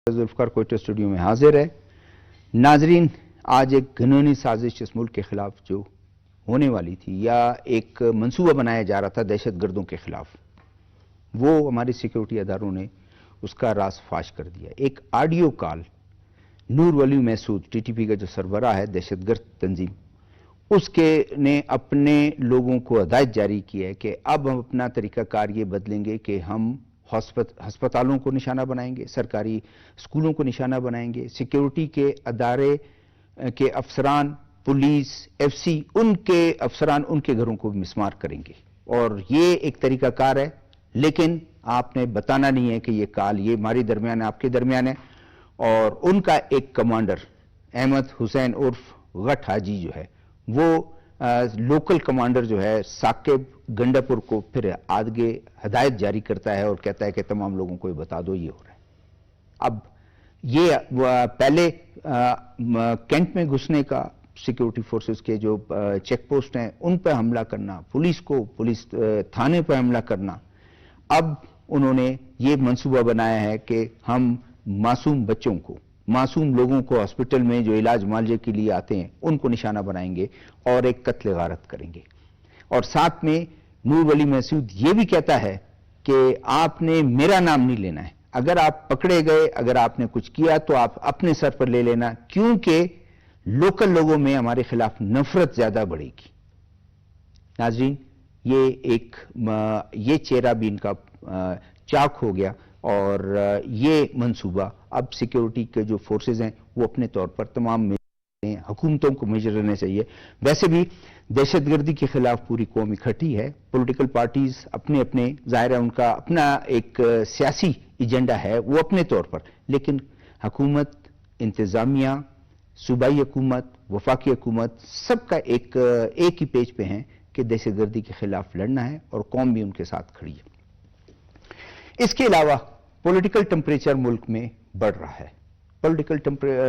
Zulfiqar Quetta studio میں حاضر ہے۔ ناظرین، آج ایک گھنونی سازش اس ملک کے خلاف جو ہونے والی تھی یا ایک منصوبہ بنایا جا رہا تھا دہشت گردوں کے خلاف، وہ ہمارے سیکیورٹی اداروں نے اس کا راز فاش کر دیا۔ ایک آڈیو کال نور ولی محسود ٹی ٹی پی کا جو سربراہ ہے دہشت گرد تنظیم، اس کے نے اپنے لوگوں کو ہدایت جاری کی ہے کہ اب ہم اپنا طریقہ کار یہ بدلیں گے کہ ہم ہسپتالوں کو نشانہ بنائیں گے، سرکاری اسکولوں کو نشانہ بنائیں گے، سیکیورٹی کے ادارے کے افسران، پولیس، ایف سی، ان کے افسران ان کے گھروں کو بھی مسمار کریں گے۔ اور یہ ایک طریقہ کار ہے، لیکن آپ نے بتانا نہیں ہے کہ یہ کال یہ ہمارے درمیان ہے، آپ کے درمیان ہے۔ اور ان کا ایک کمانڈر احمد حسین عرف غٹ حاجی جو ہے، وہ لوکل کمانڈر جو ہے ثاقب گنڈاپور کو پھر آگے ہدایت جاری کرتا ہے اور کہتا ہے کہ تمام لوگوں کو یہ بتا دو یہ ہو رہا ہے۔ اب یہ پہلے کینٹ میں گھسنے کا سیکیورٹی فورسز کے جو چیک پوسٹ ہیں ان پہ حملہ کرنا، پولیس تھانے پہ حملہ کرنا، اب انہوں نے یہ منصوبہ بنایا ہے کہ ہم معصوم بچوں کو، معصوم لوگوں کو ہاسپٹل میں جو علاج معالجے کے لیے آتے ہیں ان کو نشانہ بنائیں گے اور ایک قتل غارت کریں گے۔ اور ساتھ میں نور ولی محسود یہ بھی کہتا ہے کہ آپ نے میرا نام نہیں لینا ہے، اگر آپ پکڑے گئے، اگر آپ نے کچھ کیا تو آپ اپنے سر پر لے لینا، کیونکہ لوکل لوگوں میں ہمارے خلاف نفرت زیادہ بڑھے گی۔ ناظرین، یہ چہرہ بھی ان کا چاک ہو گیا اور یہ منصوبہ اب سیکیورٹی کے جو فورسز ہیں وہ اپنے طور پر تمام حکومتوں کو میجر رہنے چاہیے۔ ویسے بھی دہشت گردی کے خلاف پوری قوم اکٹھی ہے، پولیٹیکل پارٹیز اپنے ظاہر ہے ان کا اپنا ایک سیاسی ایجنڈا ہے وہ اپنے طور پر، لیکن حکومت، انتظامیہ، صوبائی حکومت، وفاقی حکومت سب کا ایک ہی پیج پہ ہیں کہ دہشت گردی کے خلاف لڑنا ہے اور قوم بھی ان کے ساتھ کھڑی ہے۔ اس کے علاوہ پولیٹیکل ٹمپریچر ملک میں بڑھ رہا ہے۔ پولیٹیکل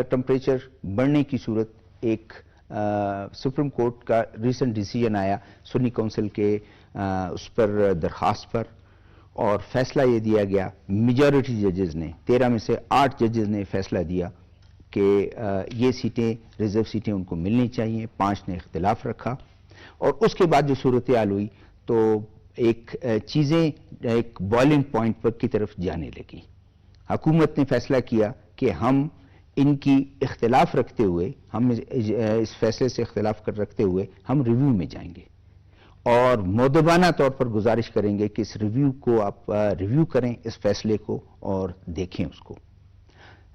ٹمپریچر بڑھنے کی صورت ایک سپریم کورٹ کا ریسنٹ ڈیسیجن آیا سنی کونسل کے اس پر درخواست پر، اور فیصلہ یہ دیا گیا، میجورٹی ججز نے 13 میں سے 8 ججز نے فیصلہ دیا کہ یہ سیٹیں ریزرو سیٹیں ان کو ملنی چاہیے، 5 نے اختلاف رکھا۔ اور اس کے بعد جو صورتحال ہوئی تو چیزیں ایک بوائلنگ پوائنٹ پر کی طرف جانے لگی۔ حکومت نے فیصلہ کیا کہ ہم ان کی اختلاف رکھتے ہوئے، ہم اس فیصلے سے اختلاف رکھتے ہوئے ہم ریویو میں جائیں گے اور مؤدبانہ طور پر گزارش کریں گے کہ اس ریویو کو آپ ریویو کریں، اس فیصلے کو، اور دیکھیں اس کو۔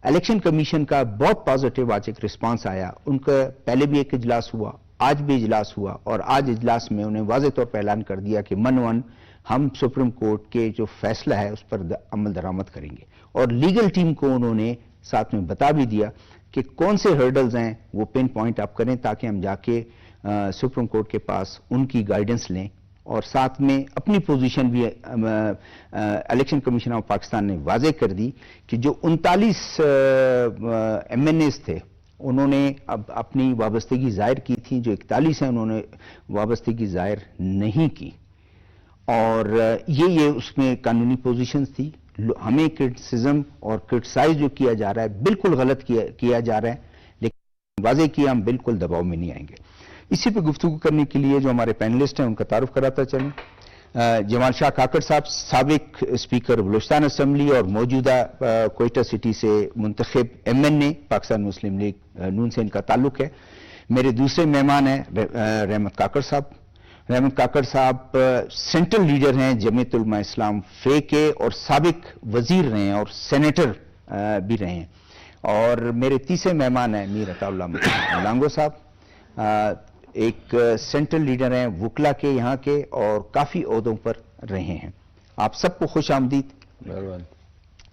الیکشن کمیشن کا بہت پازیٹیو آج ایک رسپانس آیا، ان کا پہلے بھی ایک اجلاس ہوا، آج بھی اجلاس ہوا، اور آج اجلاس میں انہیں واضح طور پر اعلان کر دیا کہ ہم سپریم کورٹ کے جو فیصلہ ہے اس پر عمل درآمد کریں گے۔ اور لیگل ٹیم کو انہوں نے ساتھ میں بتا بھی دیا کہ کون سے ہرڈلز ہیں وہ پن پوائنٹ آپ کریں تاکہ ہم جا کے سپریم کورٹ کے پاس ان کی گائیڈنس لیں، اور ساتھ میں اپنی پوزیشن بھی الیکشن کمیشن آف پاکستان نے واضح کر دی کہ جو 39 ایم این ایز تھے انہوں نے اب اپنی وابستگی ظاہر کی تھی، جو 41 ہیں انہوں نے وابستگی ظاہر نہیں کی، اور یہ اس میں قانونی پوزیشنز تھی۔ ہمیں کرٹیسزم اور کرٹیسائز جو کیا جا رہا ہے بالکل غلط کیا جا رہا ہے، لیکن واضح کیا ہم بالکل دباؤ میں نہیں آئیں گے۔ اسی پہ گفتگو کرنے کے لیے جو ہمارے پینلسٹ ہیں ان کا تعارف کراتا چلیں۔ جمال شاہ کاکڑ صاحب، سابق اسپیکر بلوچستان اسمبلی اور موجودہ کوئٹہ سٹی سے منتخب ایم این اے، پاکستان مسلم لیگ نون سے ان کا تعلق ہے۔ میرے دوسرے مہمان ہیں رحمت کاکڑ صاحب۔ رحمت کاکڑ صاحب سینٹرل لیڈر ہیں جمعیت علماء اسلام فے کے، اور سابق وزیر رہے ہیں اور سینیٹر بھی رہے ہیں۔ اور میرے تیسرے مہمان ہیں میر عطا اللہ ملانگو صاحب، ایک سینٹرل لیڈر ہیں وکلا کے یہاں کے اور کافی عہدوں پر رہے ہیں۔ آپ سب کو خوش آمدید۔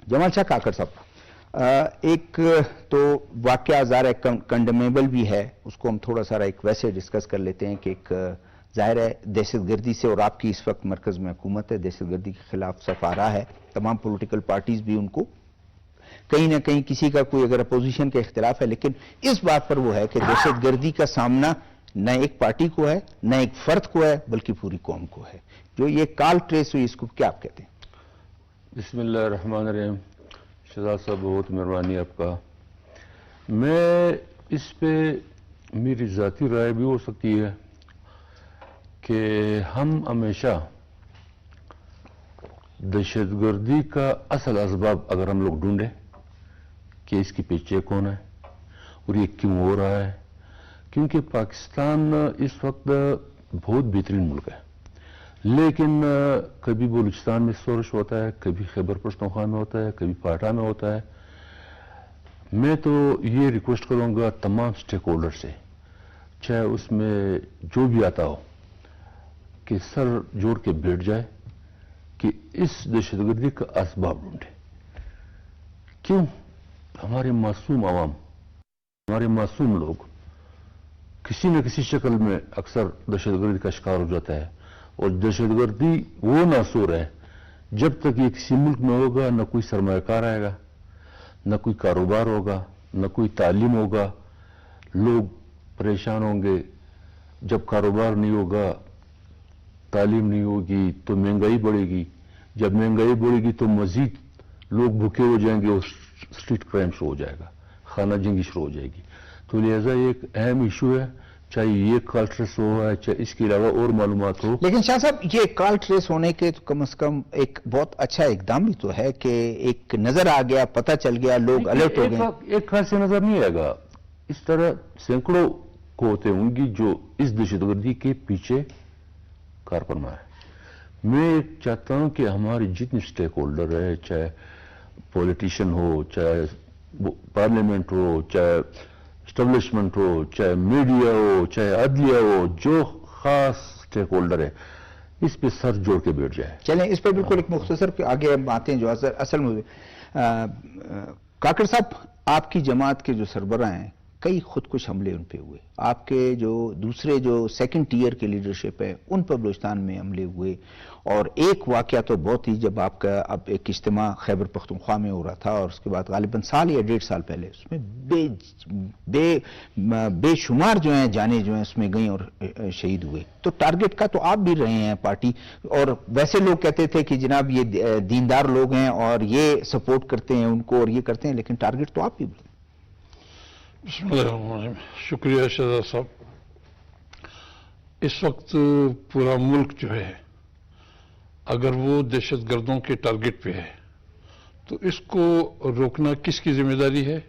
جمال شاہ کاکڑ صاحب، ایک تو واقعہ ظاہر ہے کنڈیمیبل بھی ہے، اس کو ہم تھوڑا سا ایک ویسے ڈسکس کر لیتے ہیں کہ ایک ظاہر ہے دہشت گردی سے، اور آپ کی اس وقت مرکز میں حکومت ہے، دہشت گردی کے خلاف صف آ رہا ہے، تمام پولیٹیکل پارٹیز بھی ان کو کہیں نہ کہیں کسی کا کوئی اگر اپوزیشن کا اختلاف ہے، لیکن اس بات پر وہ ہے کہ دہشت گردی کا سامنا نہ ایک پارٹی کو ہے، نہ ایک فرد کو ہے، بلکہ پوری قوم کو ہے۔ جو یہ کال ٹریس ہوئی، اس کو کیا آپ کہتے ہیں؟ بسم اللہ الرحمن الرحیم۔ شہزاد صاحب بہت مہربانی آپ کا. میں اس پہ میری ذاتی رائے بھی ہو سکتی ہے کہ ہم ہمیشہ دہشت گردی کا اصل اسباب اگر ہم لوگ ڈھونڈیں کہ اس کے پیچھے کون ہے اور یہ کیوں ہو رہا ہے، کیونکہ پاکستان اس وقت بہت بہترین ملک ہے، لیکن کبھی بلوچستان میں شورش ہوتا ہے، کبھی خیبر پختونخوا میں ہوتا ہے، کبھی پاٹھا میں ہوتا ہے. میں تو یہ ریکویسٹ کروں گا تمام سٹیک ہولڈر سے، چاہے اس میں جو بھی آتا ہو، کہ سر جوڑ کے بیٹھ جائے کہ اس دہشت گردی کا اسباب ڈھونڈے. کیوں؟ ہمارے معصوم عوام، ہمارے معصوم لوگ کسی نہ کسی شکل میں اکثر دہشت گردی کا شکار ہو جاتا ہے. اور دہشت گردی وہ ناصور ہے جب تک یہ کسی ملک میں ہوگا نہ کوئی سرمایہ کار آئے گا، نہ کوئی کاروبار ہوگا، نہ کوئی تعلیم ہوگا. لوگ پریشان ہوں گے. جب کاروبار نہیں ہوگا، تعلیم نہیں ہوگی تو مہنگائی بڑھے گی. جب مہنگائی بڑھے گی تو مزید لوگ بھوکے ہو جائیں گے اور اسٹریٹ کرائم شروع ہو جائے گا، خانہ جنگی شروع ہو جائے گی. تو لہذا یہ ایک اہم ایشو ہے، چاہے یہ کال ٹریس ہو چاہے اس کے علاوہ اور معلومات ہو. لیکن شاہ صاحب یہ کال ٹریس ہونے کے تو کم از کم ایک بہت اچھا اقدام بھی تو ہے کہ ایک نظر آ گیا، پتہ چل گیا، لوگ الرٹ ہو گئے. ایک خاص سے نظر نہیں آئے گا. اس طرح سینکڑوں قوتیں ہوں گی جو اس دہشت گردی کے پیچھے کارفرما ہے. میں چاہتا ہوں کہ ہمارے جتنے سٹیک ہولڈر ہیں، چاہے پولیٹیشین ہو، چاہے پارلیمنٹ ہو، چاہے اسٹیبلشمنٹ ہو، چاہے میڈیا ہو، چاہے عدلیہ ہو، جو خاص سٹیک ہولڈر ہے اس پہ سر جوڑ کے بیٹھ جائے. چلیں اس پہ بالکل ایک مختصر کہ آگے ہم آتے ہیں جو اصل میں کاکڑ صاحب آپ کی جماعت کے جو سربراہ ہیں کئی خودکش حملے ان پہ ہوئے. آپ کے جو دوسرے جو سیکنڈ ٹیئر کے لیڈرشپ ہے ان پر بلوچستان میں حملے ہوئے. اور ایک واقعہ تو بہت ہی جب آپ کا اب ایک اجتماع خیبر پختونخوا میں ہو رہا تھا اور اس کے بعد غالباً سال یا 1.5 سال پہلے اس میں بے شمار جو ہیں جانیں جو ہیں اس میں گئیں اور شہید ہوئے. تو ٹارگٹ کا تو آپ بھی رہے ہیں پارٹی، اور ویسے لوگ کہتے تھے کہ جناب یہ دیندار لوگ ہیں اور یہ سپورٹ کرتے ہیں ان کو اور یہ کرتے ہیں، لیکن ٹارگٹ تو آپ بھی. بسم اللہ الرحمن الرحیم. شکریہ شہزاد صاحب. اس وقت پورا ملک جو ہے اگر وہ دہشت گردوں کے ٹارگٹ پہ ہے تو اس کو روکنا کس کی ذمہ داری ہے؟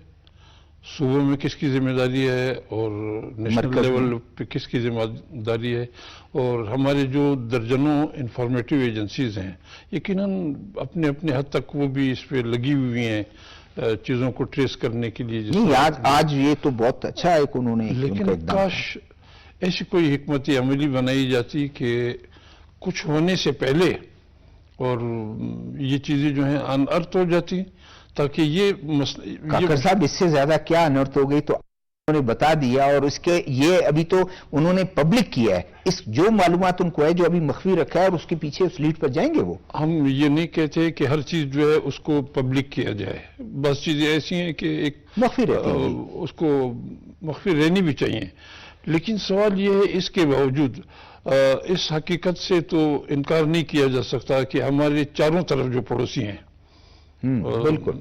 صوبوں میں کس کی ذمہ داری ہے اور نیشنل لیول پہ کس کی ذمہ داری ہے؟ اور ہمارے جو درجنوں انفارمیٹیو ایجنسیز ہیں یقیناً اپنے اپنے حد تک وہ بھی اس پہ لگی ہوئی ہیں چیزوں کو ٹریس کرنے کے لیے. نہیں آج یہ تو بہت اچھا ہے کہ انہوں نے، لیکن کاش ایسی کوئی حکمت عملی بنائی جاتی کہ کچھ ہونے سے پہلے اور یہ چیزیں جو ہیں انرتھ ہو جاتی تاکہ یہ کاکر صاحب اس سے زیادہ کیا انرتھ ہو گئی تو انہوں نے بتا دیا. اور اس کے یہ ابھی تو انہوں نے پبلک کیا ہے، اس جو معلومات ان کو ہے جو ابھی مخفی رکھا ہے اور اس کے پیچھے اس لیڈ پر جائیں گے وہ. ہم یہ نہیں کہتے کہ ہر چیز جو ہے اس کو پبلک کیا جائے. بس چیزیں ایسی ہیں کہ ایک مخفی رہتی ہیں، اس کو مخفی رہنی بھی چاہیے. لیکن سوال یہ ہے اس کے باوجود اس حقیقت سے تو انکار نہیں کیا جا سکتا کہ ہمارے چاروں طرف جو پڑوسی ہیں بالکل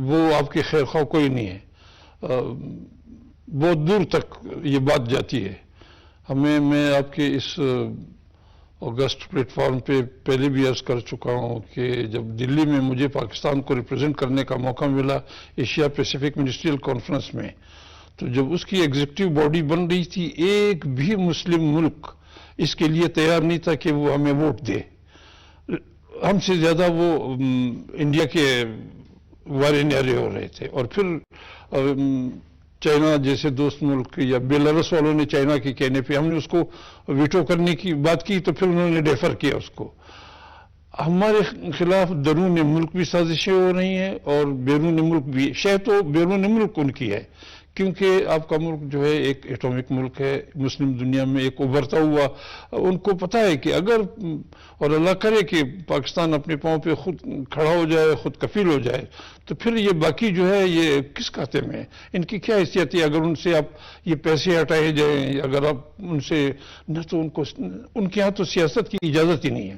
وہ آپ کے خیر خواہ کوئی نہیں ہے. بہت دور تک یہ بات جاتی ہے. میں آپ کے اس اگست پلیٹ فارم پہ پہلے بھی عرض کر چکا ہوں کہ جب دلی میں مجھے پاکستان کو ریپرزینٹ کرنے کا موقع ملا ایشیا پیسیفک منسٹریل کانفرنس میں، تو جب اس کی ایگزیکٹو باڈی بن رہی تھی ایک بھی مسلم ملک اس کے لیے تیار نہیں تھا کہ وہ ہمیں ووٹ دے. ہم سے زیادہ وہ انڈیا کے وارے نیارے ہو رہے تھے. اور پھر چائنا جیسے دوست ملک یا بیلاروس والوں نے چائنا کے کہنے پہ ہم نے اس کو ویٹو کرنے کی بات کی تو پھر انہوں نے ڈیفر کیا اس کو. ہمارے خلاف درون ملک بھی سازشیں ہو رہی ہیں اور بیرون ملک بھی. شاید تو بیرون ملک ان کی ہے کیونکہ آپ کا ملک جو ہے ایک ایٹامک ملک ہے، مسلم دنیا میں ایک ابھرتا ہوا. ان کو پتہ ہے کہ اگر اور اللہ کرے کہ پاکستان اپنے پاؤں پہ خود کھڑا ہو جائے، خود کفیل ہو جائے تو پھر یہ باقی جو ہے یہ کس کھاتے میں ہے؟ ان کی کیا حیثیت ہے؟ اگر ان سے آپ یہ پیسے ہٹائے جائیں، اگر آپ ان سے نہ تو ان کے ہاں تو سیاست کی اجازت ہی نہیں ہے.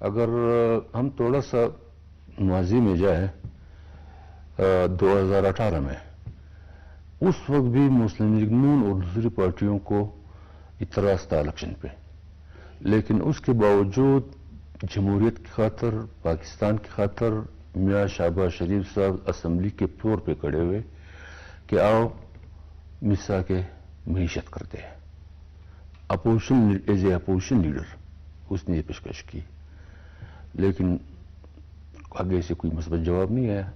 اگر ہم تھوڑا سا ماضی میں جائیں 2018 میں، اس وقت بھی مسلم لیگ نون اور دوسری پارٹیوں کو اعتراض تھا الیکشن پہ، لیکن اس کے باوجود جمہوریت کی خاطر، پاکستان کی خاطر میاں شہباز شریف صاحب اسمبلی کے فلور پہ کھڑے ہوئے کہ آؤ مسا کے معیشت کرتے ہیں، ایز اے اپوزیشن لیڈر اس نے یہ پیشکش کی، لیکن آگے سے کوئی مثبت جواب نہیں آیا۔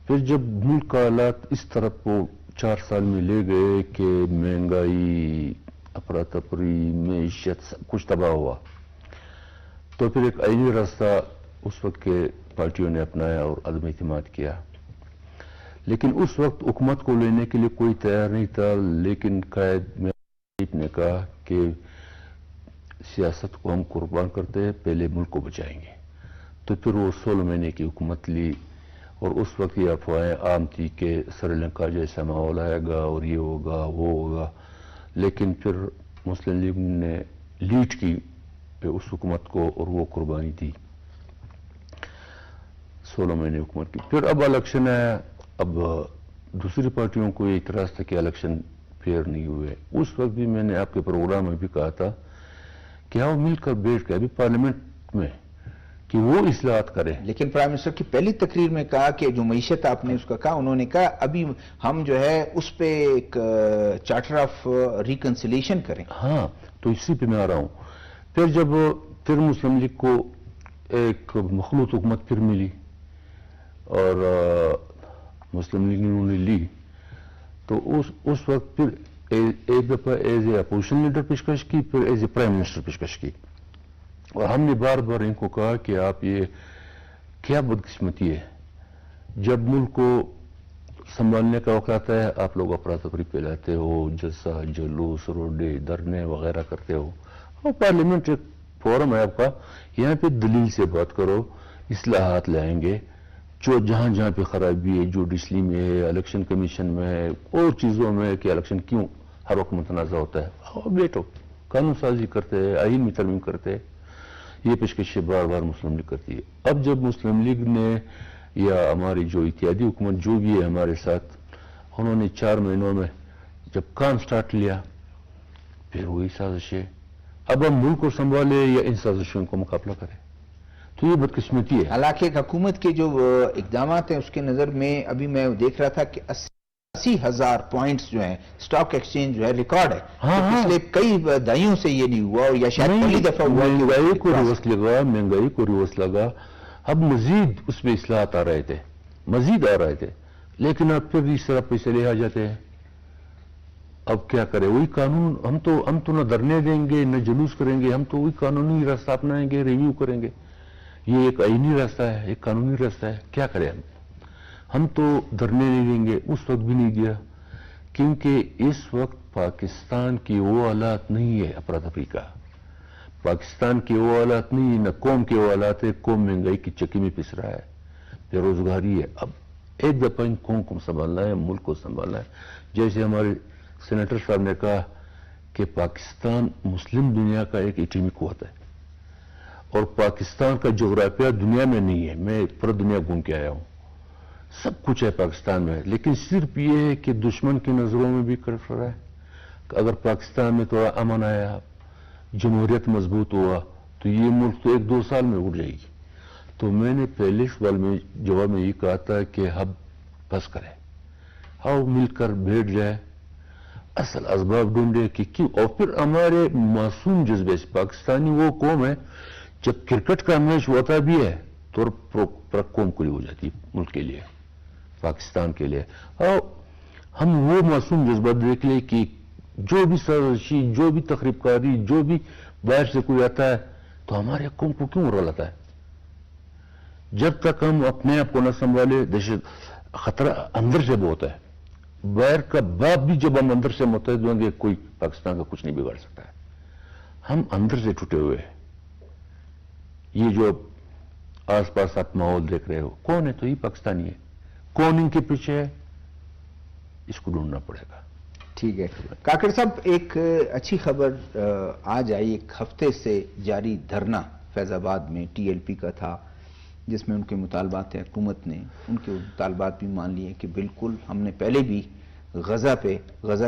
پھر جب ملک کا حالات اس طرف وہ 4 سال میں لے گئے کہ مہنگائی، افراتفری، معیشت سب کچھ تباہ ہوا، تو پھر ایک آئینی راستہ اس وقت کے پارٹیوں نے اپنایا اور عدم اعتماد کیا، لیکن اس وقت حکومت کو لینے کے لیے کوئی تیار نہیں تھا، لیکن قائد نے کہا کہ سیاست کو ہم قربان کرتے ہیں، پہلے ملک کو بچائیں گے، تو پھر وہ 16 مہینے کی حکومت لی، اور اس وقت یہ افواہیں عام تھی کہ سری لنکا جیسا ماحول آئے گا اور یہ ہوگا وہ ہوگا، لیکن پھر مسلم لیگ نے لیڈ کی اس حکومت کو اور وہ قربانی دی، 16 مہینے حکومت کی۔ پھر اب الیکشن آیا، اب دوسری پارٹیوں کو یہ اعتراض تھا کہ الیکشن فیئر نہیں ہوئے۔ اس وقت بھی میں نے آپ کے پروگرام میں بھی کہا تھا کہ ہم مل کر بیٹھ کے ابھی پارلیمنٹ میں کہ وہ اصلاحات کریں۔ لیکن پرائم منسٹر کی پہلی تقریر میں کہا کہ جو معیشت آپ نے اس کا کہا، انہوں نے کہا ابھی ہم جو ہے اس پہ ایک چارٹر آف ریکنسیلیشن کریں۔ ہاں، تو اسی پہ میں آ رہا ہوں۔ پھر مسلم لیگ کو ایک مخلوط حکومت پھر ملی اور مسلم لیگ نے انہوں نے لی، تو اس وقت پھر ایک دفعہ ایز اے اپوزیشن لیڈر پیشکش کی، پھر ایز اے پرائم منسٹر پیشکش کی، اور ہم نے بار بار ان کو کہا کہ آپ یہ کیا بدقسمتی ہے، جب ملک کو سنبھالنے کا وقت آتا ہے آپ لوگ افراتفری پھیلاتے ہو، جلسہ جلوس روڈے دھرنے وغیرہ کرتے ہو، اور پارلیمنٹ ایک فورم ہے آپ کا، یہاں پہ دلیل سے بات کرو، اصلاحات لائیں گے، جو جہاں پہ خرابی ہے جوڈیشلی میں ہے، الیکشن کمیشن میں ہے، اور چیزوں میں کہ الیکشن کیوں ہر وقت متنازع ہوتا ہے، اور بیٹھو قانون سازی کرتے ہیں، آئین میں ترمیم کرتے ہیں، یہ پیشکشیں بار بار مسلم لیگ کرتی ہے۔ اب جب مسلم لیگ نے یا ہماری جو اتحادی حکومت جو بھی ہے ہمارے ساتھ، انہوں نے 4 مہینوں میں جب کام سٹارٹ لیا، پھر وہی سازشیں، اب ہم ملک کو سنبھالے یا ان سازشوں کو مقابلہ کریں، تو یہ بدقسمتی ہے۔ حالانکہ ایک حکومت کے جو اقدامات ہیں اس کے نظر میں ابھی میں دیکھ رہا تھا کہ 80,000 پوائنٹس جو ہیں اسٹاک ایکسچینج جو ہے ریکارڈ ہے، ہاں، تو پچھلے کئی دہائیوں سے یہ نہیں ہوا، اور یا شاید پہلی دفعہ ہوا کہ مہنگائی کو ریورس لگا، اب مزید اس میں اصلاحات آ رہے تھے، لیکن اب پھر اس طرح پیسے لے آ جاتے ہیں۔ اب کیا کرے، وہی قانون، ہم تو نہ دھرنے دیں گے نہ جلوس کریں گے، ہم تو وہی قانونی راستہ اپنائیں گے، ریویو کریں گے، یہ ایک آئینی راستہ ہے، ایک قانونی راستہ ہے، کیا کریں ہم تو دھرنے نہیں دیں گے، اس وقت بھی نہیں دیا، کیونکہ اس وقت پاکستان کی وہ حالات نہیں ہے افراتفری کا، پاکستان کے وہ حالات نہیں ہے، نہ قوم کے وہ حالات ہے، قوم مہنگائی کی چکی میں پس رہا ہے، بے روزگاری ہے۔ اب ایک دفعہ ان قوم کو سنبھالنا ہے، ملک کو سنبھالنا ہے، جیسے ہمارے سینیٹر صاحب نے کہا کہ پاکستان مسلم دنیا کا ایک ایٹمی قوت ہے، اور پاکستان کا جغرافیہ دنیا میں نہیں ہے، میں پورا دنیا گھوم کے آیا ہوں، سب کچھ ہے پاکستان میں، لیکن صرف یہ ہے کہ دشمن کی نظروں میں بھی کر رہا ہے۔ اگر پاکستان میں تھوڑا امن آیا، جمہوریت مضبوط ہوا، تو یہ ملک تو 1-2 سال میں اٹھ جائے گی۔ تو میں نے پہلے سوال میں جواب میں یہ کہا تھا کہ ہم بس کریں، آؤ مل کر بیٹھ جائے، اصل اسباب ڈھونڈے کہ کیوں، اور پھر ہمارے معصوم جذبے سے، پاکستانی وہ قوم ہے جب کرکٹ کا میچ ہوتا بھی ہے تو قوم کھلی ہو جاتی ہے ملک کے لیے، پاکستان کے لیے، اور ہم وہ معصوم جذبات دیکھ لیں کہ جو بھی سازشی، جو بھی تخریب کاری، جو بھی باہر سے کوئی آتا ہے تو ہمارے قوم کو کیوں رلاتا ہے؟ جب تک ہم اپنے آپ کو نہ سنبھالے، دہشت خطرہ اندر سے بہت ہے، باہر کا باپ بھی جب ہم اندر سے متحد ہوں گے کوئی پاکستان کا کچھ نہیں بگاڑ سکتا ہے، ہم اندر سے ٹوٹے ہوئے ہیں۔ یہ جو آس پاس آپ ماحول دیکھ رہے ہو، کون ہے؟ تو یہ پاکستانی ہے، کون ان کے پیچھے ہے، اس کو ڈھونڈنا پڑے گا۔ ٹھیک ہے کاکڑ صاحب، ایک اچھی خبر آج آئی، ایک ہفتے سے جاری دھرنا فیض آباد میں TLP کا تھا، جس میں ان کے مطالبات تھے، حکومت نے ان کے مطالبات بھی مان لیے کہ بالکل ہم نے پہلے بھی غزہ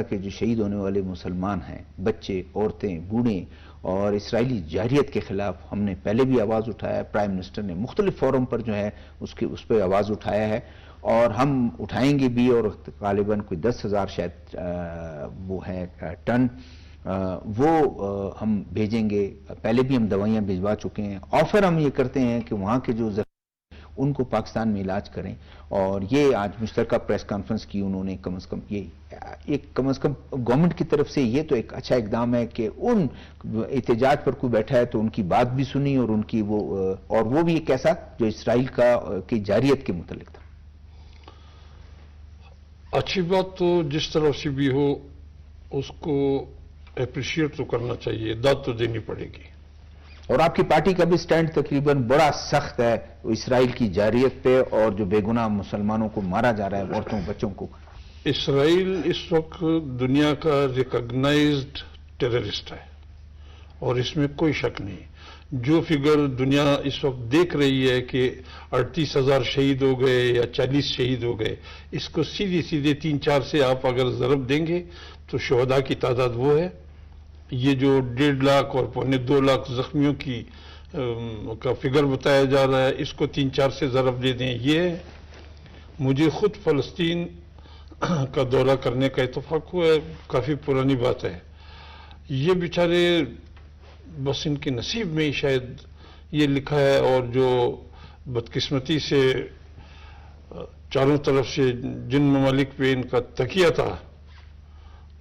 کے جو شہید ہونے والے مسلمان ہیں، بچے، عورتیں، بوڑھے اور اسرائیلی جارحیت کے خلاف ہم نے پہلے بھی آواز اٹھایا ہے۔ پرائم منسٹر نے مختلف فورم پر جو ہے اس پہ آواز اٹھایا ہے، اور ہم اٹھائیں گے بھی، اور غالباً کوئی 10,000 شاید وہ ہے ٹن وہ ہم بھیجیں گے۔ پہلے بھی ہم دوائیاں بھجوا چکے ہیں۔ آفر ہم یہ کرتے ہیں کہ وہاں کے جو ان کو پاکستان میں علاج کریں، اور یہ آج مشترکہ پریس کانفرنس کی انہوں نے کم از کم گورنمنٹ کی طرف سے یہ تو ایک اچھا اقدام ہے کہ ان احتجاج پر کوئی بیٹھا ہے تو ان کی بات بھی سنی، اور ان کی وہ بھی ایک ایسا جو اسرائیل کی جارحیت کے متعلق تھا۔ اچھی بات تو جس طرف سے بھی ہو اس کو اپریشیٹ تو کرنا چاہیے، داد تو دینی پڑے گی۔ اور آپ کی پارٹی کا بھی سٹینڈ تقریباً بڑا سخت ہے اسرائیل کی جارحیت پہ، اور جو بے گناہ مسلمانوں کو مارا جا رہا ہے، عورتوں بچوں کو۔ اسرائیل اس وقت دنیا کا ریکگنائزڈ ٹیررسٹ ہے، اور اس میں کوئی شک نہیں۔ جو فگر دنیا اس وقت دیکھ رہی ہے کہ 38,000 شہید ہو گئے یا 40 شہید ہو گئے، اس کو سیدھے 3-4 سے آپ اگر ضرب دیں گے تو شہداء کی تعداد وہ ہے۔ یہ جو 1.5 لاکھ اور 2.25 لاکھ زخمیوں کا فگر بتایا جا رہا ہے، اس کو 3-4 سے ضرب دے دیں۔ یہ مجھے خود فلسطین کا دورہ کرنے کا اتفاق ہوا ہے، کافی پرانی بات ہے۔ یہ بیچارے بس ان کے نصیب میں ہی شاید یہ لکھا ہے، اور جو بدقسمتی سے چاروں طرف سے جن ممالک پہ ان کا تکیہ تھا،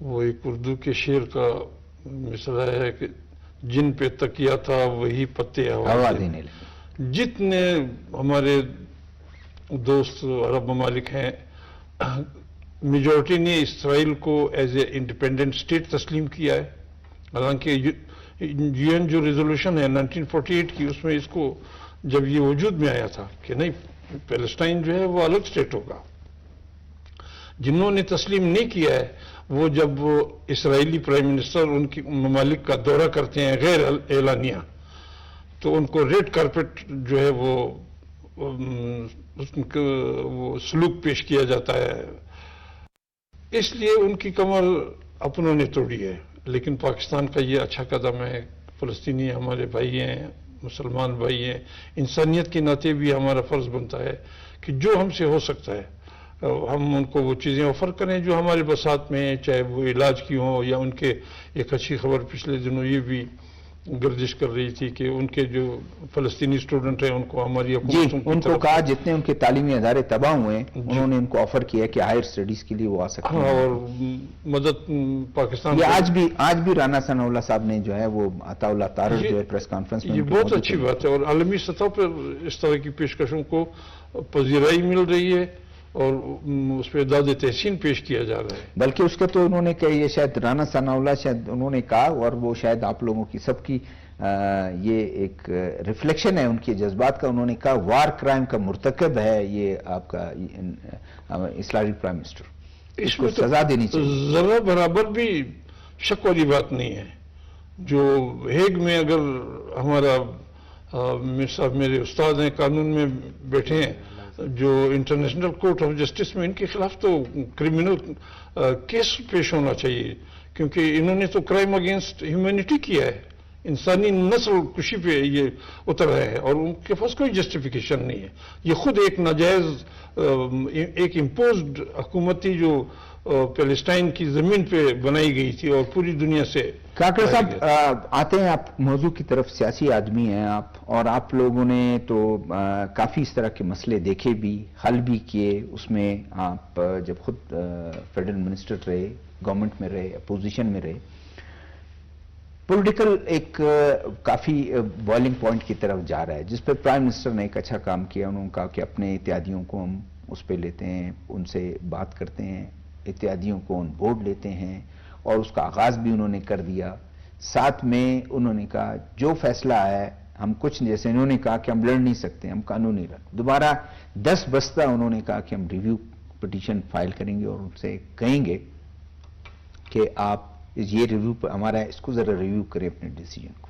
وہ ایک اردو کے شعر کا مثال ہے کہ جن پہ تکیہ تھا وہی پتے ہوا دینے لگے۔ جتنے ہمارے دوست عرب ممالک ہیں، میجورٹی نے اسرائیل کو ایز اے انڈیپینڈنٹ اسٹیٹ تسلیم کیا ہے، حالانکہ UN جو ریزولوشن ہے 1948 کی، اس میں اس کو جب یہ وجود میں آیا تھا کہ نہیں، پیلسٹائن جو ہے وہ الگ اسٹیٹ ہوگا۔ جنہوں نے تسلیم نہیں کیا ہے، وہ جب اسرائیلی پرائم منسٹر ان کی ممالک کا دورہ کرتے ہیں غیر اعلانیہ، تو ان کو ریڈ کارپٹ جو ہے وہ سلوک پیش کیا جاتا ہے۔ اس لیے ان کی کمر اپنوں نے توڑی ہے۔ لیکن پاکستان کا یہ اچھا قدم ہے، فلسطینی ہمارے بھائی ہیں، مسلمان بھائی ہیں، انسانیت کے ناطے بھی ہمارا فرض بنتا ہے کہ جو ہم سے ہو سکتا ہے ہم ان کو وہ چیزیں آفر کریں جو ہمارے بساط میں ہیں، چاہے وہ علاج کی ہوں یا ان کے ایک اچھی خبر پچھلے دنوں یہ بھی گردش کر رہی تھی کہ ان کے جو فلسطینی اسٹوڈنٹ ہیں ان کو ہماری حکومتوں کی ان کو کہا جتنے ان کے تعلیمی ادارے تباہ ہوئے ہیں انہوں نے ان کو آفر کیا کہ ہائر اسٹڈیز کے لیے وہ آ سکتے ہیں، اور مدد پاکستان یہ آج بھی رانا ثناء اللہ صاحب نے جو ہے وہ عطا اللہ طارق جو ہے پریس کانفرنس میں یہ بہت اچھی بات ہے، اور عالمی سطح پر اس طرح کی پیشکشوں کو پذیرائی مل رہی ہے اور اس پہ داد تحسین پیش کیا جا رہا ہے۔ بلکہ اس کے تو انہوں نے کہا، یہ شاید رانا ثناء اللہ شاید انہوں نے کہا، اور وہ شاید آپ لوگوں کی سب کی یہ ایک ریفلیکشن ہے ان کے جذبات کا، انہوں نے کہا وار کرائم کا مرتکب ہے یہ آپ کا اسرائیلی پرائم منسٹر، اس کو سزا دینی چاہیے۔ ذرا برابر بھی شک والی بات نہیں ہے۔ جو ہیگ میں اگر ہمارا میرے استاد ہیں قانون میں بیٹھے ہیں، جو انٹرنیشنل کورٹ آف جسٹس میں ان کے خلاف تو کرمنل کیس پیش ہونا چاہیے، کیونکہ انہوں نے تو کرائم اگینسٹ ہیومینٹی کیا ہے، انسانی نسل کشی پہ یہ اترا ہے، اور ان کے پاس کوئی جسٹیفیکیشن نہیں ہے۔ یہ خود ایک ناجائز ایک امپوزڈ حکومت تھی جو پیلسٹائن کی زمین پہ بنائی گئی تھی اور پوری دنیا سے۔ کاکڑ صاحب آتے ہیں آپ موضوع کی طرف، سیاسی آدمی ہیں آپ، اور آپ لوگوں نے تو کافی اس طرح کے مسئلے دیکھے بھی، حل بھی کیے، اس میں آپ جب خود فیڈرل منسٹر رہے، گورنمنٹ میں رہے، اپوزیشن میں رہے، پولیٹیکل ایک کافی بوائلنگ پوائنٹ کی طرف جا رہا ہے، جس پہ پرائم منسٹر نے ایک اچھا کام کیا، انہوں نے کہا کہ اپنے اتحادیوں کو ہم اس پہ لیتے ہیں، ان سے بات کرتے ہیں، اتحادیوں کو آن بورڈ لیتے ہیں، اور اس کا آغاز بھی انہوں نے کر دیا۔ ساتھ میں انہوں نے کہا جو فیصلہ ہے ہم کچھ، جیسے انہوں نے کہا کہ ہم لڑ نہیں سکتے، ہم قانونی لڑ، دوبارہ 10 بستہ انہوں نے کہا کہ ہم ریویو پٹیشن فائل کریں گے اور ان سے کہیں گے کہ آپ یہ ریویو ہمارا اس کو ذرا ریویو کریں اپنے ڈیسیجن کو۔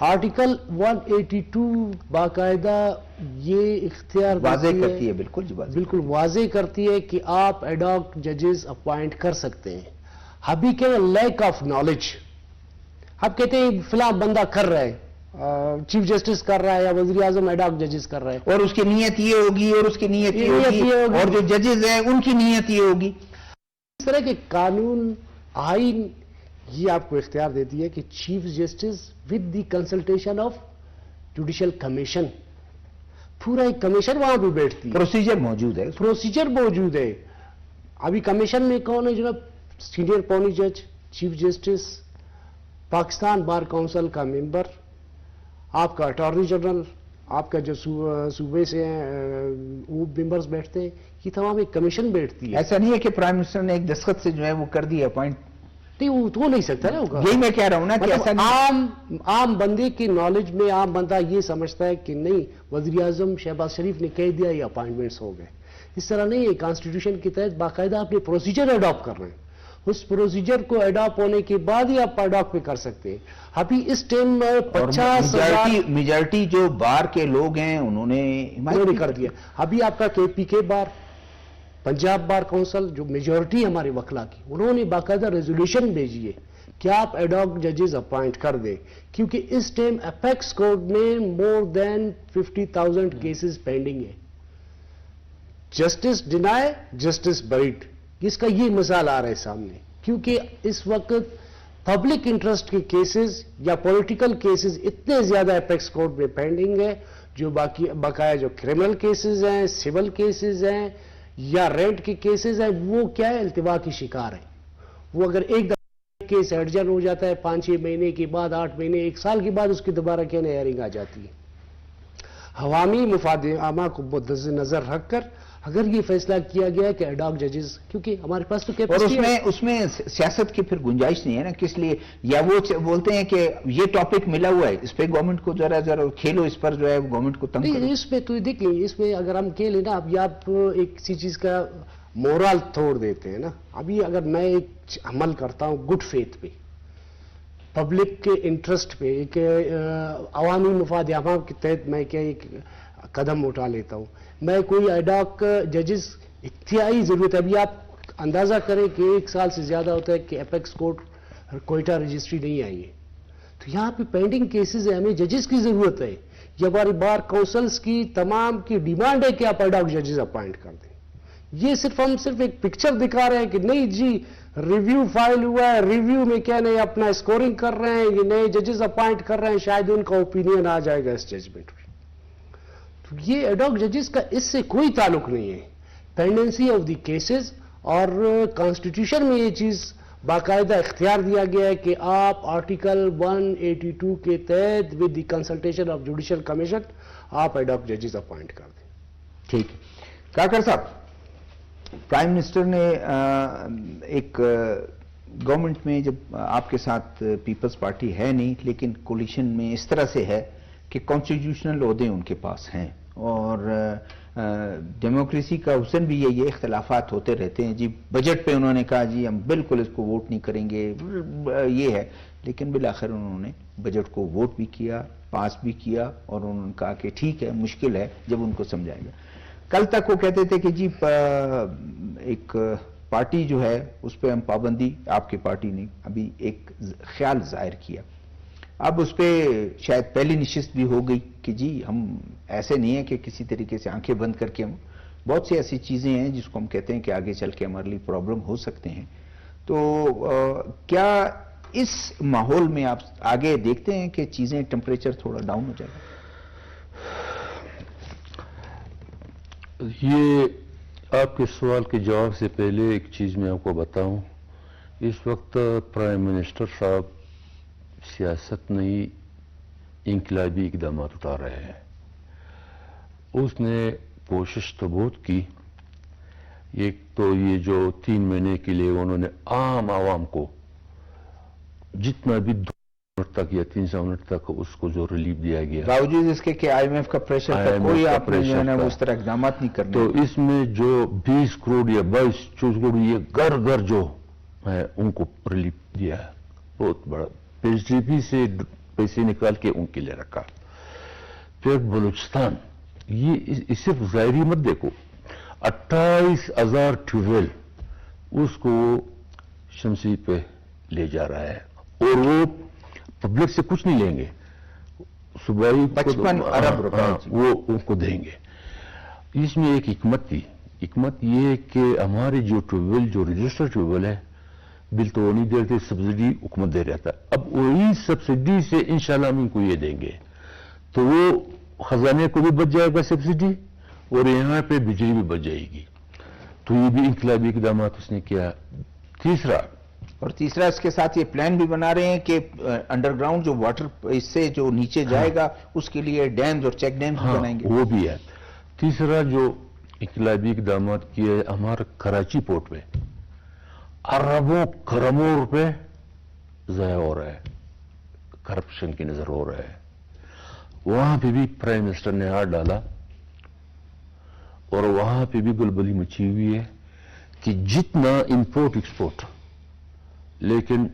آرٹیکل 182 باقاعدہ یہ اختیار واضح دیتی کرتی ہے، بالکل جی واضح بالکل واضح کرتی ہے کہ آپ ایڈاک ججز اپوائنٹ کر سکتے ہیں. ابھی کیا لیک آف نالج، آپ کہتے ہیں فلاں بندہ کر رہا ہے، چیف جسٹس کر رہا ہے یا وزیر اعظم ایڈاک ججز کر رہا ہے، اور اس کی نیت یہ ہوگی اور اس کی نیت یہ نیت یہ ہوگی ہوگی. اور جو ججز ہیں ان کی نیت یہ ہوگی. اس طرح کے قانون آئین یہ آپ کو اختیار دیتی ہے کہ chief justice with the consultation of judicial commission, پورا ایک کمیشن وہاں پہ بیٹھتی ہے، پروسیجر موجود ہے. پروسیجر موجود ہے. ابھی کمیشن میں کون ہے جناب؟ سینئر پونی جج، chief justice, Pakistan bar council کا ممبر، آپ کا اٹارنی جنرل، آپ کا جو صوبے سے وہ ممبرز بیٹھتے ہیں، یہ تمام ایک کمیشن بیٹھتی ہے. ایسا نہیں ہے کہ پرائم منسٹر نے ایک دستخط سے جو ہے وہ کر دیا اپوائنٹ. نہیں وہ تو نہیں سکتا نا ہوگا. یہی میں کہہ رہا ہوں نا کہ ایسا نہیں. عام بندے کی نالج میں عام بندہ یہ سمجھتا ہے کہ نہیں وزیر اعظم شہباز شریف نے کہہ دیا یہ اپائنٹمنٹس ہو گئے. اس طرح نہیں ہے. کانسٹیٹیوشن کے تحت باقاعدہ اپنے پروسیجر اڈاپٹ کر رہے ہیں. اس پروسیجر کو اڈاپٹ ہونے کے بعد ہی آپ اڈاپٹ پہ کر سکتے ہیں. ابھی اس ٹائم میں 50,000 میجارٹی جو بار کے لوگ ہیں انہوں نے انہوں نے کر دیا. ابھی آپ کا KPK بار، پنجاب بار کونسل جو میجورٹی ہمارے وکلا کی، انہوں نے باقاعدہ ریزولوشن بھیجی ہے کہ آپ ایڈاک ججز اپوائنٹ کر دیں، کیونکہ اس ٹائم اپیکس کورٹ میں مور دین 50,000 کیسز پینڈنگ ہے. جسٹس ڈینائے، جسٹس بریڈ، اس کا یہ مثال آ رہا ہے سامنے. کیونکہ اس وقت پبلک انٹرسٹ کے کیسز یا پولیٹیکل کیسز اتنے زیادہ اپیکس کورٹ میں پینڈنگ ہے، جو بقایا جو کرمنل کیسز ہیں، سول کیسز ہیں یا رینٹ کے کیسز ہیں، وہ کیا ہے التوا کی شکار ہیں. وہ اگر ایک دفعہ کیس ایڈجن ہو جاتا ہے 5-6 مہینے کے بعد، 8 مہینے، 1 سال کے بعد اس کی دوبارہ کہنے ہیئرنگ آ جاتی ہے. عوامی مفاد عامہ کو مد نظر رکھ کر اگر یہ فیصلہ کیا گیا کہ ایڈاک ججز، کیونکہ ہمارے پاس تو اور اس میں سیاست کی پھر گنجائش نہیں ہے نا. کس لیے؟ یا وہ بولتے ہیں کہ یہ ٹاپک ملا ہوا ہے، اس پہ گورنمنٹ کو ذرا کھیلو، اس پر جو ہے گورنمنٹ کو تنگ کرو. اس پہ تو دیکھ لیں، اس میں اگر ہم کہہ لیں نا، اب یہ آپ ایک کسی چیز کا مورال توڑ دیتے ہیں نا. ابھی اگر میں ایک عمل کرتا ہوں گڈ فیتھ پہ، پبلک کے انٹرسٹ پہ، ایک عوامی مفاد عامہ کے تحت میں کیا ایک قدم اٹھا لیتا ہوں، میں کوئی ایڈاک ججز انتہائی ضرورت ہے. ابھی آپ اندازہ کریں کہ 1 سال سے زیادہ ہوتا ہے کہ اپیکس کورٹ کوئٹہ رجسٹری نہیں آئی ہے. تو یہاں پہ پینڈنگ کیسز ہیں، ہمیں ججز کی ضرورت ہے. یہ ہماری بار کونسلز کی تمام کی ڈیمانڈ ہے کہ آپ ایڈاک ججز اپوائنٹ کر دیں. یہ ہم صرف ایک پکچر دکھا رہے ہیں کہ نہیں جی ریویو فائل ہوا ہے، ریویو میں کیا نہیں اپنا اسکورنگ کر رہے ہیں، یہ نئے ججز اپوائنٹ کر رہے ہیں، شاید ان کا اوپینین آ جائے گا اس ججمنٹ میں. تو یہ ایڈاک ججز کا اس سے کوئی تعلق نہیں ہے. پینڈنسی آف دی کیسز، اور کانسٹیٹیوشن میں یہ چیز باقاعدہ اختیار دیا گیا ہے کہ آپ آرٹیکل 182 کے تحت with the consultation of judicial commission آپ ایڈاک ججز اپوائنٹ کر دیں. ٹھیک. کاکڑ صاحب، پرائم منسٹر نے ایک گورنمنٹ میں، جب آپ کے ساتھ پیپلز پارٹی ہے نہیں لیکن کولیشن میں اس طرح سے ہے کہ کانسٹیٹیوشنل عہدے ان کے پاس ہیں، اور ڈیموکریسی کا حسن بھی یہ اختلافات ہوتے رہتے ہیں. جی بجٹ پہ انہوں نے کہا جی ہم بالکل اس کو ووٹ نہیں کریں گے، یہ ہے، لیکن بالآخر انہوں نے بجٹ کو ووٹ بھی کیا، پاس بھی کیا، اور انہوں نے کہا کہ ٹھیک ہے مشکل ہے جب ان کو سمجھائے گا. کل تک وہ کہتے تھے کہ جی ایک پارٹی جو ہے اس پہ ہم پابندی، آپ کی پارٹی نے ابھی ایک خیال ظاہر کیا. اب اس پہ شاید پہلی نشست بھی ہو گئی کہ جی ہم ایسے نہیں ہیں کہ کسی طریقے سے آنکھیں بند کر کے ہم، بہت سی ایسی چیزیں ہیں جس کو ہم کہتے ہیں کہ آگے چل کے ہمارے لیے پرابلم ہو سکتے ہیں. تو کیا اس ماحول میں آپ آگے دیکھتے ہیں کہ چیزیں ٹمپریچر تھوڑا ڈاؤن ہو جائے گا؟ یہ آپ کے سوال کے جواب سے پہلے ایک چیز میں آپ کو بتاؤں. اس وقت پرائم منسٹر صاحب سیاست نہیں انقلابی اقدامات اٹھا رہے ہیں. اس نے کوشش تو بہت کی. ایک تو یہ جو 3 مہینے کے لیے انہوں نے عام عوام کو جتنا بھی 2 منٹ تک یا 300 منٹ تک اس کو جو ریلیف دیا گیا، باوجود اس کے کہ IMF کا پریشر تھا، کوئی آپ نے جو ہے نا وہ اس طرح اقدامات نہیں کرنے. تو اس میں جو 20 کروڑ یا 22 کروڑ یہ گھر گھر جو ہے ان کو ریلیف دیا ہے بہت بڑا. PSDP سے پیسے نکال کے ان کے لیے رکھا. پھر بلوچستان، یہ صرف ظاہری مت دیکھو، 28,000 ٹیوب ویل اس کو شمسی پہ لے جا رہا ہے، اور وہ پبلک سے کچھ نہیں لیں گے، صوبائی 55 ارب روپے وہ ان کو دیں گے. اس میں ایک حکمت تھی، حکمت یہ کہ ہمارے جو ٹیوب ویل، جو رجسٹر ٹیوب ویل ہے، بل تو وہ نہیں دے رہتے، سبسڈی حکومت دے رہتا. اب وہی سبسڈی سے انشاءاللہ ہم ان کو یہ دیں گے، تو وہ خزانے کو بھی بچ جائے گا سبسڈی، اور یہاں پہ بجلی بھی بچ جائے گی. تو یہ بھی انقلابی اقدامات اس نے کیا. تیسرا اس کے ساتھ یہ پلان بھی بنا رہے ہیں کہ انڈر گراؤنڈ جو واٹر اس سے جو نیچے جائے گا اس کے لیے ڈیمز اور چیک ڈیمز بھی بنائیں گے. وہ بھی ہے. تیسرا جو انقلابی اقدامات کیے، ہمارا کراچی پورٹ میں اربوں کروڑوں روپے ضائع ہو رہا ہے، کرپشن کی نظر ہو رہا ہے. وہاں پہ بھی پرائم منسٹر نے ہاتھ ڈالا، اور وہاں پہ بھی گلبلی مچی ہوئی ہے کہ جتنا امپورٹ ایکسپورٹ، لیکن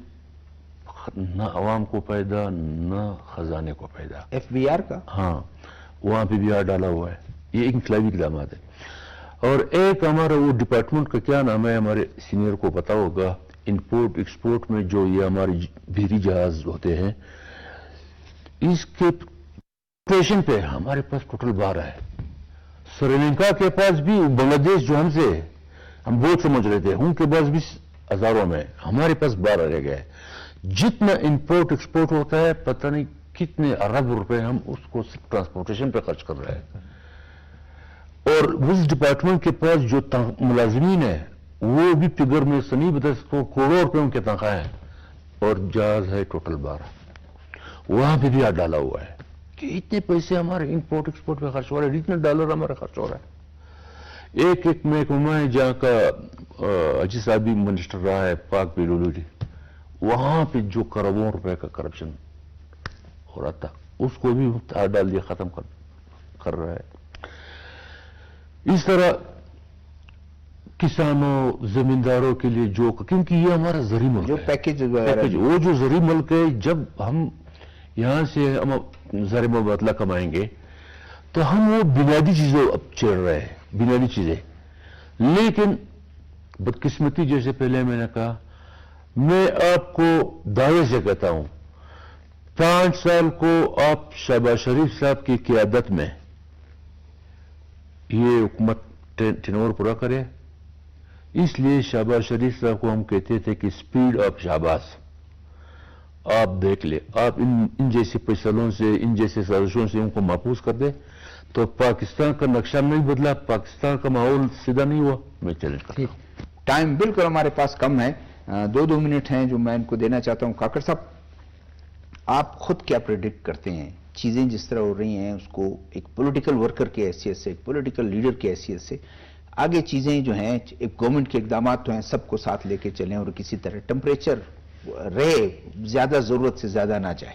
نہ عوام کو فائدہ نہ خزانے کو فائدہ. FBR کا ہاں، وہاں پہ بھی ہاتھ ڈالا ہوا ہے. یہ انقلابی اقدامات ہے. اور ایک ہمارا وہ ڈپارٹمنٹ کا کیا نام ہے، ہمارے سینئر کو پتا ہوگا، امپورٹ ایکسپورٹ میں جو یہ ہمارے بحری جہاز ہوتے ہیں، اس کے پیشن پہ ہمارے پاس ٹوٹل 12 ہے. سری لنکا کے پاس بھی، بنگلہ دیش جو ہم سے ہم بہت سمجھ رہے تھے، ان کے پاس بھی ہزاروں میں، ہمارے پاس 12 رہ گئے. جتنا امپورٹ ایکسپورٹ ہوتا ہے پتہ نہیں کتنے ارب روپے ہم اس کو صرف ٹرانسپورٹیشن پہ خرچ کر رہے ہیں. اور اس ڈپارٹمنٹ کے پاس جو ملازمین ہیں وہ بھی فگر میں سے نہیں بتا سکتے، کروڑوں روپے ان کے تنخواہ ہیں، اور جہاز ہے ٹوٹل 12. وہاں پہ بھی ہاتھ ڈالا ہوا ہے کہ اتنے پیسے ہمارے امپورٹ ایکسپورٹ پہ خرچ ہو رہے ہیں، اتنے ڈالر ہمارا خرچ ہو رہا ہے. ایک محکمہ ہے جہاں کا حاجی صاحب بھی منسٹر رہا ہے، پاک بیلولو جی، وہاں پہ جو کروڑوں روپے کا کرپشن ہو رہا تھا اس کو بھی ہاتھ ڈال دیا، ختم کر رہا ہے. اس طرح کسانوں، زمینداروں کے لیے جو، کیونکہ یہ ہمارا زرعی ملک جو ہے، پیکیج وہ جو زرعی ملک ہے، جب ہم یہاں سے ہم زر مبادلہ کمائیں گے تو ہم وہ بنیادی چیزیں اب چھیڑ رہے ہیں، بنیادی چیزیں. لیکن بدقسمتی، جیسے پہلے میں نے کہا، میں آپ کو دعوے سے کہتا ہوں، 5 سال کو آپ شہباز شریف صاحب کی قیادت میں یہ حکومت ٹینور پورا کرے. اس لیے شہباز شریف صاحب کو ہم کہتے تھے کہ اسپیڈ آف شہباز. آپ دیکھ لیں، آپ ان جیسے فیصلوں سے، ان جیسے سازشوں سے ان کو محفوظ کر دیں تو پاکستان کا نقشہ نہیں بدلا، پاکستان کا ماحول سیدھا نہیں ہوا. میں چیلنج کرتا ہوں. ٹائم بالکل ہمارے پاس کم ہے، 2 منٹ ہیں جو میں ان کو دینا چاہتا ہوں. کاکڑ صاحب، آپ خود کیا پریڈکٹ کرتے ہیں؟ چیزیں جس طرح ہو رہی ہیں اس کو ایک پولیٹیکل ورکر کی حیثیت سے، ایک پولیٹیکل لیڈر کی حیثیت سے، آگے چیزیں جو ہیں، ایک گورنمنٹ کے اقدامات تو ہیں، سب کو ساتھ لے کے چلیں اور کسی طرح ٹمپریچر رہے، زیادہ ضرورت سے زیادہ نہ جائے.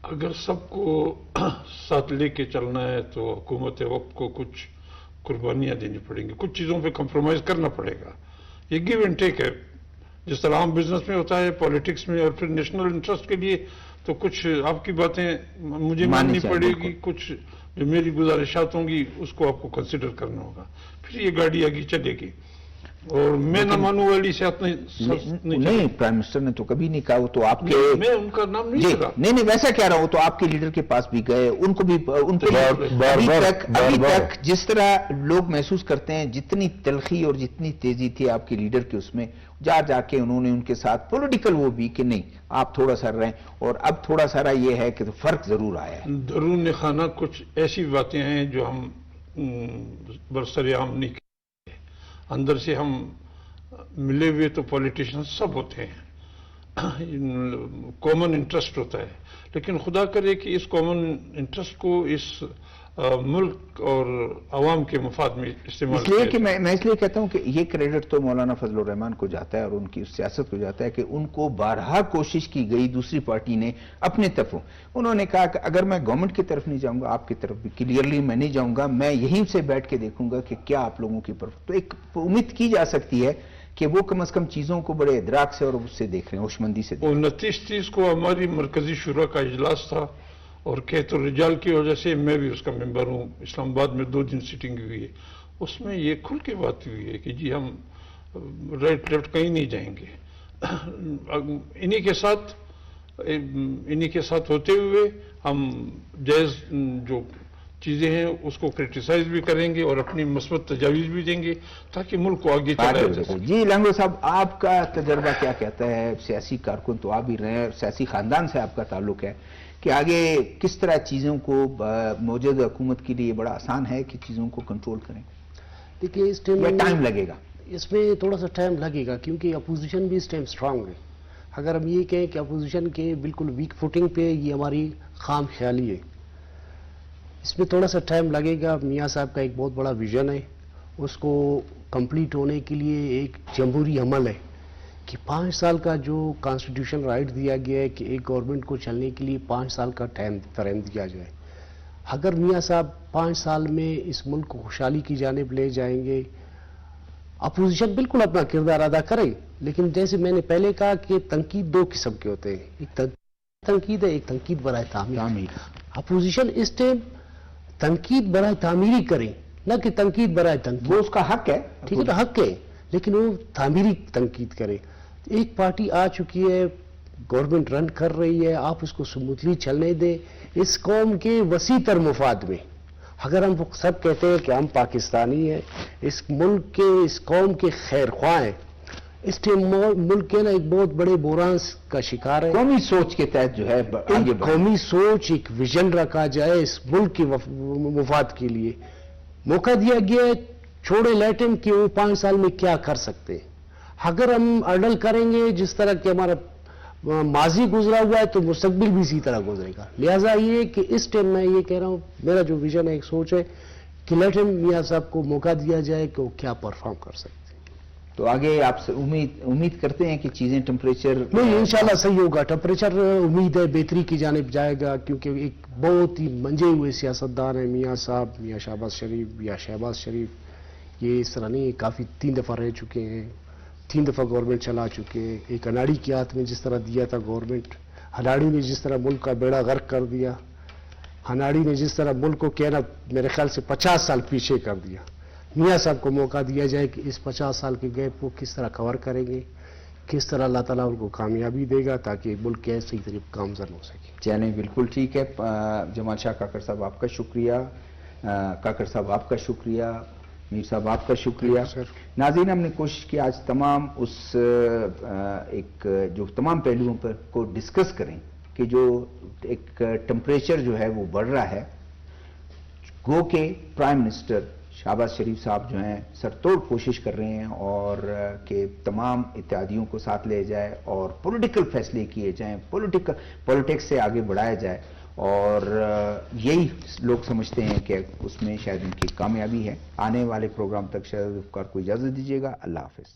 اگر سب کو ساتھ لے کے چلنا ہے تو حکومت وقت کو کچھ قربانیاں دینی پڑیں گی، کچھ چیزوں پہ کمپرومائز کرنا پڑے گا. یہ گیو اینڈ ٹیک ہے، جس طرح عام بزنس میں ہوتا ہے، پالیٹکس میں. اور پھر نیشنل انٹرسٹ کے لیے تو کچھ آپ کی باتیں مجھے ماننی پڑے گی، کچھ جو میری گزارشات ہوں گی اس کو آپ کو کنسیڈر کرنا ہوگا، پھر یہ گاڑی آگے چلے گی. اور میں نہ مانوں والی سیاست نہیں، پرائم منسٹر نے تو کبھی نہیں کہا. وہ تو آپ کے، میں ان کا نام نہیں لے رہا. نہیں ویسا کہہ رہا ہوں، تو آپ کے لیڈر کے پاس بھی گئے، ان کو بھی ان پہ ابھی تک جس طرح لوگ محسوس کرتے ہیں، جتنی تلخی اور جتنی تیزی تھی آپ کے لیڈر کے، اس میں جا کے انہوں نے ان کے ساتھ پولیٹیکل وہ بھی کہ نہیں آپ تھوڑا سا رہیں. اور اب تھوڑا سا یہ ہے کہ فرق ضرور آیا ہے. درون خانہ کچھ ایسی باتیں ہیں جو ہم برسر عام نہیں، اندر سے ہم ملے ہوئے تو پولیٹیشین سب ہوتے ہیں، کامن انٹرسٹ ہوتا ہے. لیکن خدا کرے کہ اس کامن انٹرسٹ کو اس ملک اور عوام کے مفاد میں استعمال اس لیے کہ میں اس لیے کہتا ہوں کہ یہ کریڈٹ تو مولانا فضل الرحمان کو جاتا ہے اور ان کی اس سیاست کو جاتا ہے کہ ان کو بارہا کوشش کی گئی دوسری پارٹی نے اپنے طرف. انہوں نے کہا کہ اگر میں گورنمنٹ کی طرف نہیں جاؤں گا، آپ کی طرف بھی کلیئرلی میں نہیں جاؤں گا، میں یہیں سے بیٹھ کے دیکھوں گا کہ کیا آپ لوگوں کی طرف. تو ایک امید کی جا سکتی ہے کہ وہ کم از کم چیزوں کو بڑے ادراک سے اور اس سے دیکھ رہے ہیں، ہوشمندی سے دیکھ رہے 29-30 کو ہماری مرکزی شورا کا اجلاس تھا اور کھیت و رجال کی وجہ سے میں بھی اس کا ممبر ہوں، اسلام آباد میں 2 دن سیٹنگ ہوئی ہے، اس میں یہ کھل کے بات ہوئی ہے کہ جی ہم رائٹ لیفٹ کہیں نہیں جائیں گے، انہی کے ساتھ ہوتے ہوئے ہم جائز جو چیزیں ہیں اس کو کرٹیسائز بھی کریں گے اور اپنی مثبت تجاویز بھی دیں گے تاکہ ملک کو آگے چلایا جا سکے۔ جی لانگو صاحب، آپ کا تجربہ کیا کہتا ہے؟ سیاسی کارکن تو آپ بھی رہے ہیں، سیاسی خاندان سے آپ کا تعلق ہے، کہ آگے کس طرح چیزوں کو موجودہ حکومت کے لیے بڑا آسان ہے کہ چیزوں کو کنٹرول کریں؟ دیکھیے اس ٹائم یا ٹائم لگے گا؟ اس میں تھوڑا سا ٹائم لگے گا کیونکہ اپوزیشن بھی اس ٹائم سٹرانگ ہے۔ اگر ہم یہ کہیں کہ اپوزیشن کے بالکل ویک فوٹنگ پہ یہ ہماری خام خیالی ہے، اس میں تھوڑا سا ٹائم لگے گا۔ میاں صاحب کا ایک بہت بڑا ویژن ہے، اس کو کمپلیٹ ہونے کے لیے ایک جمہوری عمل ہے کہ 5 سال کا جو کانسٹیٹیوشن رائٹ دیا گیا ہے کہ ایک گورنمنٹ کو چلنے کے لیے 5 سال کا ٹائم فریم دیا جائے۔ اگر میاں صاحب 5 سال میں اس ملک کو خوشحالی کی جانب لے جائیں گے، اپوزیشن بالکل اپنا کردار ادا کرے، لیکن جیسے میں نے پہلے کہا کہ تنقید 2 قسم کے ہوتے ہیں، ایک تنقید ہے، ایک تنقید برائے تعمیر۔ اپوزیشن اس ٹائم تنقید برائے تعمیری کریں، نہ کہ تنقید برائے تنقید۔ وہ اس کا حق ہے، ٹھیک ہے، تو حق ہے، لیکن وہ تعمیری تنقید کرے۔ ایک پارٹی آ چکی ہے، گورنمنٹ رن کر رہی ہے، آپ اس کو سموتھلی چلنے دیں اس قوم کے وسیع تر مفاد میں۔ اگر ہم سب کہتے ہیں کہ ہم پاکستانی ہیں، اس ملک کے، اس قوم کے خیر خواہ ہیں، اس ٹائم ملک کے نا ایک بہت بڑے بحران کا شکار ہے۔ قومی سوچ کے تحت جو ہے آگے ایک قومی سوچ، ایک ویژن رکھا جائے اس ملک کے مفاد کے لیے۔ موقع دیا گیا ہے، چھوڑے لیٹن کہ وہ 5 سال میں کیا کر سکتے ہیں۔ اگر ہم اڈل کریں گے جس طرح کہ ہمارا ماضی گزرا ہوا ہے تو مستقبل بھی اسی طرح گزرے گا۔ لہٰذا یہ کہ اس ٹائم میں یہ کہہ رہا ہوں، میرا جو ویژن ہے، ایک سوچ ہے کہ لیٹن میاں صاحب کو موقع دیا جائے کہ وہ کیا پرفارم کر سکتے ہیں۔ تو آگے آپ سے امید کرتے ہیں کہ چیزیں ٹمپریچر نہیں، انشاءاللہ صحیح ہوگا۔ ٹمپریچر امید ہے بہتری کی جانب جائے گا، کیونکہ ایک بہت ہی منجے ہوئے سیاستدان ہیں میاں صاحب، میاں شہباز شریف یا شہباز شریف۔ یہ اس طرح نہیں، کافی 3 دفعہ رہ چکے ہیں، 3 دفعہ گورنمنٹ چلا چکے ہیں۔ ایک اناڑی کے ہاتھ میں جس طرح دیا تھا گورنمنٹ، اناڑی نے جس طرح ملک کا بیڑا غرق کر دیا، اناڑی نے جس طرح ملک کو کہنا میرے خیال سے 50 سال پیچھے کر دیا۔ میاں صاحب کو موقع دیا جائے کہ اس 50 سال کے گیپ کو کس طرح کور کریں گے، کس طرح اللہ تعالیٰ ان کو کامیابی دے گا تاکہ ملک کے صحیح طریقے کامزن ہو سکے۔ چلیں، بالکل ٹھیک ہے۔ جمال شاہ کاکڑ صاحب آپ کا شکریہ، کاکڑ صاحب آپ کا شکریہ، میر صاحب آپ کا شکریہ۔ ناظرین، ہم نے کوشش کی آج تمام جو تمام پہلوؤں پر کو ڈسکس کریں کہ جو ایک ٹمپریچر جو ہے وہ بڑھ رہا ہے، گو کہ پرائم منسٹر شہباز شریف صاحب جو ہیں سر توڑ کوشش کر رہے ہیں اور کہ تمام اتحادیوں کو ساتھ لے جائے اور پولیٹیکل فیصلے کیے جائیں، پولیٹکس سے آگے بڑھایا جائے، اور یہی لوگ سمجھتے ہیں کہ اس میں شاید ان کی کامیابی ہے۔ آنے والے پروگرام تک شاید کو اجازت دیجیے گا۔ اللہ حافظ۔